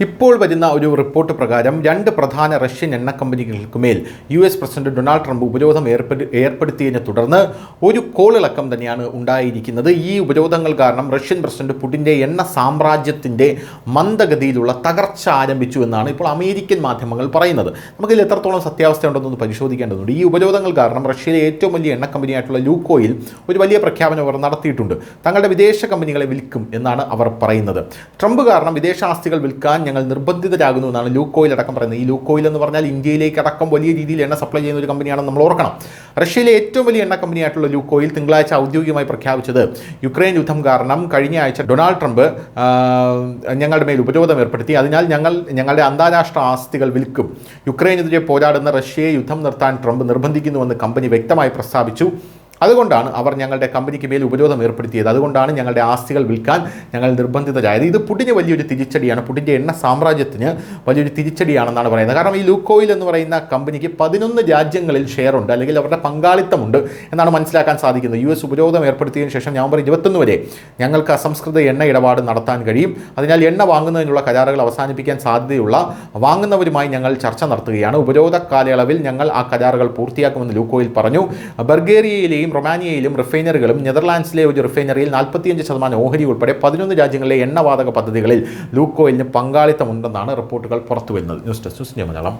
ഇപ്പോൾ വരുന്ന ഒരു റിപ്പോർട്ട് പ്രകാരം രണ്ട് പ്രധാന റഷ്യൻ എണ്ണ കമ്പനികൾക്കുമേൽ US പ്രസിഡന്റ് ഡൊണാൾഡ് ട്രംപ് ഉപരോധം ഏർപ്പെടുത്തിയതിനെ തുടർന്ന് ഒരു കോളിളക്കം തന്നെയാണ് ഉണ്ടായിരിക്കുന്നത്. ഈ ഉപരോധങ്ങൾ കാരണം റഷ്യൻ പ്രസിഡന്റ് പുടിൻ്റെ എണ്ണ സാമ്രാജ്യത്തിൻ്റെ മന്ദഗതിയിലുള്ള തകർച്ച ആരംഭിച്ചു എന്നാണ് ഇപ്പോൾ അമേരിക്കൻ മാധ്യമങ്ങൾ പറയുന്നത്. നമുക്കിതിൽ എത്രത്തോളം സത്യാവസ്ഥ ഉണ്ടെന്നൊന്ന് പരിശോധിക്കേണ്ടതുണ്ട്. ഈ ഉപരോധങ്ങൾ കാരണം റഷ്യയിലെ ഏറ്റവും വലിയ എണ്ണ കമ്പനിയായിട്ടുള്ള ലൂക്കോയിൽ ഒരു വലിയ പ്രഖ്യാപനം അവർ നടത്തിയിട്ടുണ്ട്. തങ്ങളുടെ വിദേശ കമ്പനികളെ വിൽക്കും എന്നാണ് അവർ പറയുന്നത്. ട്രംപ് കാരണം വിദേശ ആസ്തികൾ വിൽക്കാൻ ഞങ്ങൾ നിർബന്ധിതരാകുന്നു എന്നാണ് ലൂക്കോയിൽ അടക്കം പറയുന്നത്. ഈ ലൂക്കോയിൽ എന്ന് പറഞ്ഞാൽ ഇന്ത്യയിലേക്ക് അടക്കം വലിയ രീതിയിൽ എണ്ണ സപ്ലൈ ചെയ്യുന്ന ഒരു കമ്പനിയാണെന്ന് നമ്മൾ ഓർക്കണം. റഷ്യയിലെ ഏറ്റവും വലിയ എണ്ണ കമ്പനിയായിട്ടുള്ള ലൂക്കോയിൽ തിങ്കളാഴ്ച ഔദ്യോഗികമായി പ്രഖ്യാപിച്ചത് യുക്രൈൻ യുദ്ധം കാരണം കഴിഞ്ഞ ആഴ്ച ഡൊണാൾഡ് ട്രംപ് ഞങ്ങളുടെ മേൽ ഉപരോധം ഏർപ്പെടുത്തി, അതിനാൽ ഞങ്ങളുടെ അന്താരാഷ്ട്ര ആസ്തികൾ വിൽക്കും. യുക്രൈനെതിരെ പോരാടുന്ന റഷ്യയെ യുദ്ധം നിർത്താൻ ട്രംപ് നിർബന്ധിക്കുന്നുവെന്ന് കമ്പനി വ്യക്തമായി പ്രസ്താവിച്ചു. അതുകൊണ്ടാണ് അവർ ഞങ്ങളുടെ കമ്പനിക്ക് മേൽ ഉപരോധം ഏർപ്പെടുത്തിയത്. അതുകൊണ്ടാണ് ഞങ്ങളുടെ ആസ്തികൾ വിൽക്കാൻ ഞങ്ങൾ നിർബന്ധിതരായത്. ഇത് പുടിന് വലിയൊരു തിരിച്ചടിയാണ്. പുടിൻ്റെ എണ്ണ സാമ്രാജ്യത്തിന് വലിയൊരു തിരിച്ചടിയാണെന്നാണ് പറയുന്നത്. കാരണം ഈ ലൂക്കോയിൽ എന്ന് പറയുന്ന കമ്പനിക്ക് 11 രാജ്യങ്ങളിൽ ഷെയറുണ്ട്, അല്ലെങ്കിൽ അവരുടെ പങ്കാളിത്തമുണ്ട് എന്നാണ് മനസ്സിലാക്കാൻ സാധിക്കുന്നത്. US ഉപരോധം ഏർപ്പെടുത്തിയതിനു ശേഷം നവംബർ 21 വരെ ഞങ്ങൾക്ക് അസംസ്കൃത എണ്ണ ഇടപാട് നടത്താൻ കഴിയും. അതിനാൽ എണ്ണ വാങ്ങുന്നതിനുള്ള കരാറുകൾ അവസാനിപ്പിക്കാൻ സാധ്യതയുള്ള വാങ്ങുന്നവരുമായി ഞങ്ങൾ ചർച്ച നടത്തുകയാണ്. ഉപരോധ കാലയളവിൽ ഞങ്ങൾ ആ കരാറുകൾ പൂർത്തിയാക്കുമെന്ന് ലൂക്കോയിൽ പറഞ്ഞു. ബൾഗേറിയയിലെയും റൊമാനിയയിലും റിഫൈനറികളും നെതർലാൻഡ്സിലെ ഒരു റിഫൈനറിയിൽ 45% ഓഹരി ഉൾപ്പെടെ 11 രാജ്യങ്ങളിലെ എണ്ണവാതക പദ്ധതികളിൽ ലൂക്കോയിലിന് പങ്കാളിത്തമുണ്ടെന്നാണ് റിപ്പോർട്ടുകൾ പുറത്തുവരുന്നത്. News desk news Malayalam.